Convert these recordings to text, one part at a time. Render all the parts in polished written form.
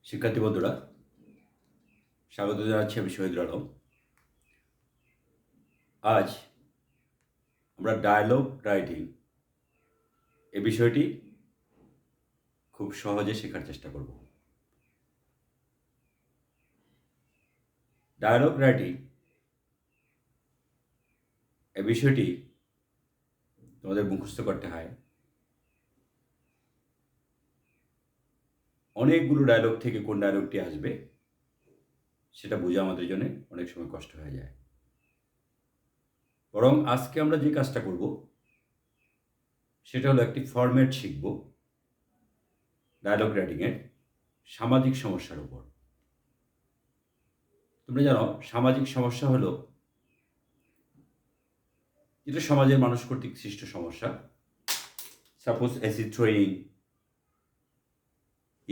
শিক্ষার্থী বন্ধুরা, স্বাগত জানাচ্ছি। আমি শহীদুল আলম। আজ আমরা ডায়ালগ রাইটিং এ বিষয়টি খুব সহজে শেখার চেষ্টা করব। ডায়ালগ রাইটিং এ বিষয়টি তোমাদের মুখস্থ করতে হয়। অনেকগুলো ডায়লগ থেকে কোন ডায়লগটি আসবে সেটা বোঝা আমাদের জন্য অনেক সময় কষ্ট হয়ে যায়। বরং আজকে আমরা যে কাজটা করব সেটা হলো একটি ফরম্যাট শিখব ডায়ালগ রাইটিংয়ের সামাজিক সমস্যার উপর। তোমরা জানো, সামাজিক সমস্যা হলো যেটা সমাজের মানুষ কর্তৃক সৃষ্ট সমস্যা। Suppose acid throwing,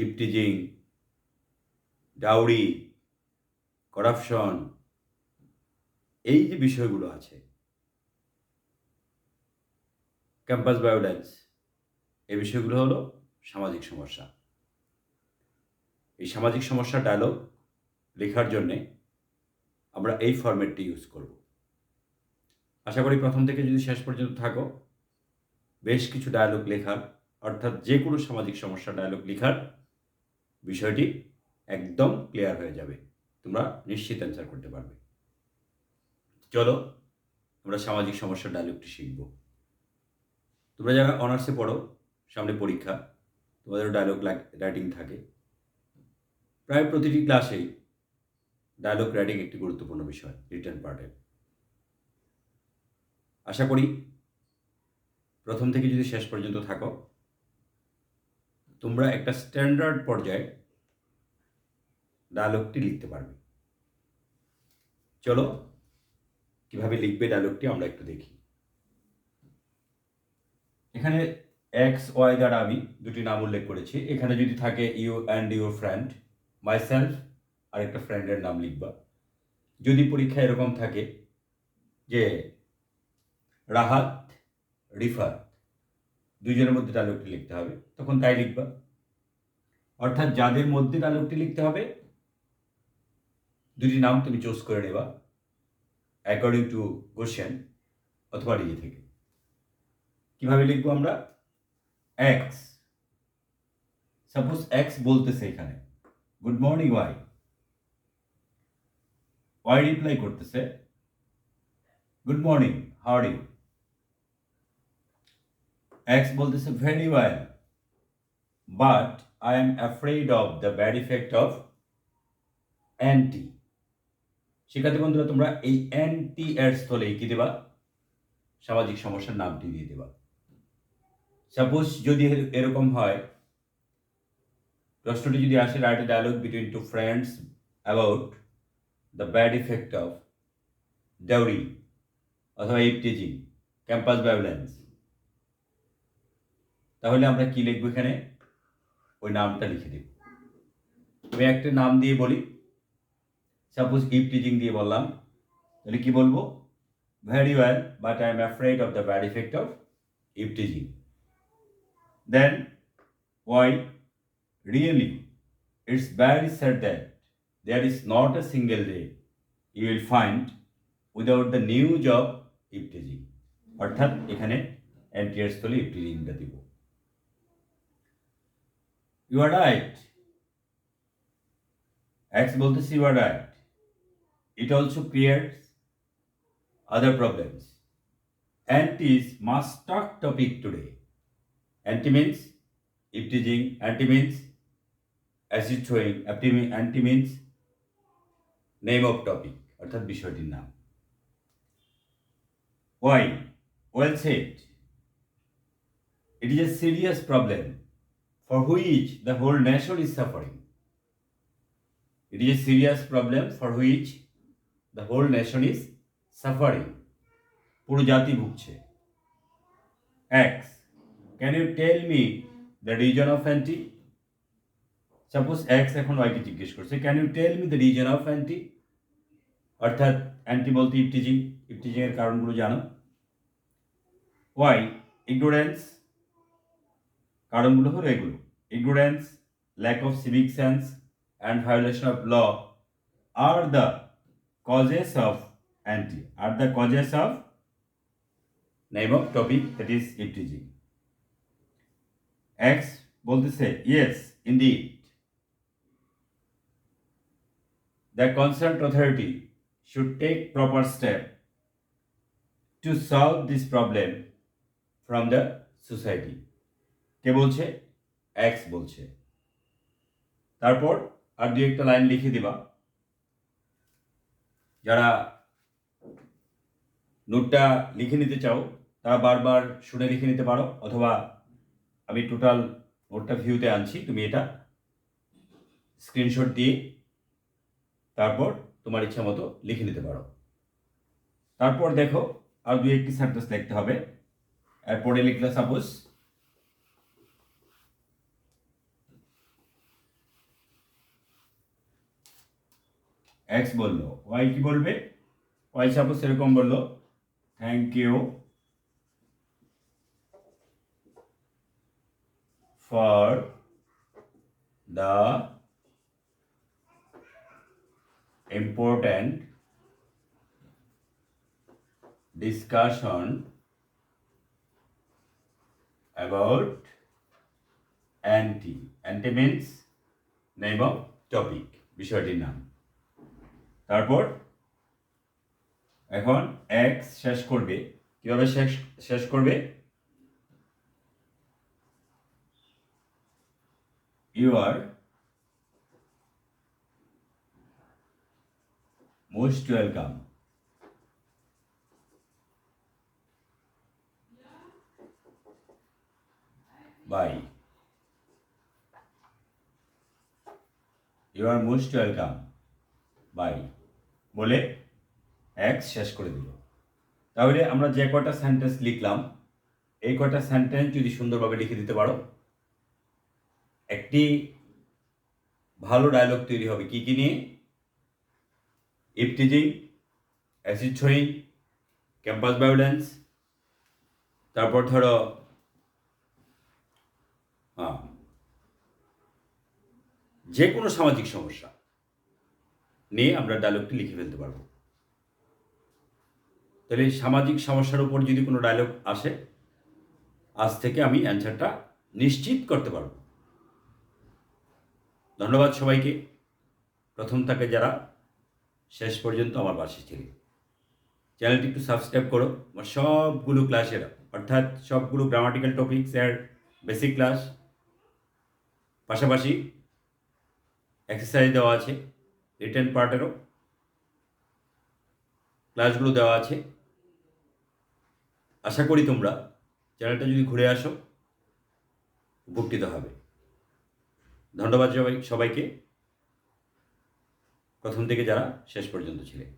eve teasing, dowry, corruption, এই যে বিষয়গুলো আছে, ক্যাম্পাস ভায়োলেন্স, এই বিষয়গুলো হলো সামাজিক সমস্যা। এই সামাজিক সমস্যার ডায়লগ লেখার জন্যে আমরা এই ফরম্যাটটি ইউজ করব। আশা করি প্রথম থেকে যদি শেষ পর্যন্ত থাকো, বেশ কিছু ডায়লগ লেখার, অর্থাৎ যে কোনো সামাজিক সমস্যার ডায়লগ লেখার বিষয়টি একদম ক্লিয়ার হয়ে যাবে। তোমরা নিশ্চিত অ্যান্সার করতে পারবে। চলো আমরা সামাজিক সমস্যার ডায়লগটি শিখব। তোমরা যারা অনার্সে পড়ো, সামনে পরীক্ষা, তোমাদের ডায়লগ রাইটিং থাকে। প্রায় প্রতিটি ক্লাসেই ডায়লগ রাইটিং একটি গুরুত্বপূর্ণ বিষয় রিটেন পার্টে। আশা করি প্রথম থেকে যদি শেষ পর্যন্ত থাকো, তোমরা একটা স্ট্যান্ডার্ড পর্যায়ে ডায়লগটি লিখতে পারবে। চলো কিভাবে লিখবে ডায়লগটি আমরা একটু দেখি। এখানে এক্স ওয়াই দ্বারা আমি দুটি নাম উল্লেখ করেছি। এখানে যদি থাকে you and your friend, myself আর একটা ফ্রেন্ডের নাম লিখবা। যদি পরীক্ষা এরকম থাকে যে রাহাত, রিফাত, দুইজনের মধ্যে ডায়লগটি লিখতে হবে, তখন তাই লিখবা। অর্থাৎ যাদের মধ্যে ডায়লগটি লিখতে হবে দুটি নাম তুমি চুজ করে নেবা অ্যাকর্ডিং টু কোশ্চেন অথবা নিজে থেকে। কিভাবে লিখবো আমরা? এক্স, সাপোজ এক্স বলতেছে এখানে good morning Y, Y reply করতেছে good morning, how are you. X বলতেছে very well, but I am afraid of the bad effect of anti. শিক্ষার্থী বন্ধুরা, তোমরা এই অ্যান্টি এর স্থলে কি দেবা? সামাজিক সমস্যার নামটি দিয়ে দেবা। সাপোজ যদি এরকম হয়, প্রশ্নটি যদি আসে write a dialogue between two friends about the bad effect of dowry অথবা ইপটিজিং, ক্যাম্পাস ভায়োলেন্স, তাহলে আমরা কি লিখবো? এখানে ওই নামটা লিখে দেব। আমি একটা নাম দিয়ে বলি, সাপোজ ইপটিজিং দিয়ে বললাম, তাহলে কি বলবো? Very well, but I am afraid of the bad effect of eve teasing. Then why, really it's very sad that there is not a single day you will find without the news of eve teasing. অর্থাৎ এখানে অ্যান্টির স্থলে ইপটিজিংটা দিব। You are right, X বলতেছি you are right, it also creates other problems, anti is must talk topic today. Anti means eve teasing, anti means acid throwing, anti means name of topic, অর্থাৎ বিষয়টির নাম। Why? Well said. It is a serious problem for which the whole nation is suffering. It is a serious problem for which the whole nation is suffering. পুরো জাতি ভুগছে। X, can you tell me the region of anti? Suppose X এখন Y কে জিজ্ঞেস করছে, can you tell me the region of anti? অর্থাৎ anti বলতে eve teasing, eve teasing এর কারণগুলো জানো। ওয়াই, ইগনোরেন্স, কারণগুলো হলো এগুলো: ignorance, lack of civic sense, and violation of law are the causes of name of topic, that is ifteasing. X বলতেছে yes indeed the concerned authority should take proper step to solve this problem from the society. কে বলছে? X বলছে। তারপর আর দুই একটা line লিখে দিবা। যারা নোটটা লিখে নিতে চাও তারা বারবার শুনে লিখে নিতে পারো, অথবা আমি টোটাল নোটটা ভিউতে আনছি, তুমি এটা স্ক্রিনশট দিয়ে তারপর তোমার ইচ্ছা মতো লিখে নিতে পারো। তারপর দেখো আর দুই একটি সেন্টেন্স লিখতে হবে। এরপরে লিখলে সাপোজ এক্স বললো, ওয়াই কি বলবে? ওয়াই সাপোজ এরকম বললো, thank you for the important discussion about anti means name of topic, বিষয়টির নাম। তারপর এখন এক্স শেষ করবে, কিভাবে শেষ করবে? You are most welcome bye, you are most welcome bye বলে এক্স শেষ করে দিল। তাহলে আমরা যে কয়টা সেন্টেন্স লিখলাম এই কয়টা সেন্টেন্স যদি সুন্দরভাবে লিখে দিতে পারো, একটি ভালো ডায়লগ তৈরি হবে। কি কি নিয়ে? Eve teasing, acid throwing, campus violence, তারপর ধরো যে কোনো সামাজিক সমস্যা নিয়ে আমরা ডায়লগটি লিখে ফেলতে পারবো। তাহলে সামাজিক সমস্যার উপর যদি কোনো ডায়লগ আসে, আজ থেকে আমি অ্যান্সারটা নিশ্চিত করতে পারবো। ধন্যবাদ সবাইকে, প্রথম থেকে যারা শেষ পর্যন্ত আমার পাশে ছিলেন। চ্যানেলটি একটু সাবস্ক্রাইব করো। আমার সবগুলো ক্লাসের, অর্থাৎ সবগুলো গ্রামাটিক্যাল টপিক্সের বেসিক ক্লাস, পাশাপাশি এক্সারসাইজ দেওয়া আছে, রিটেন পার্টেরও ক্লাসগুলো দেওয়া আছে। আশা করি তোমরা চ্যানেলটা যদি ঘুরে আসো উপকৃত হবে। ধন্যবাদ সবাইকে, প্রথম থেকে যারা শেষ পর্যন্ত ছিলেন।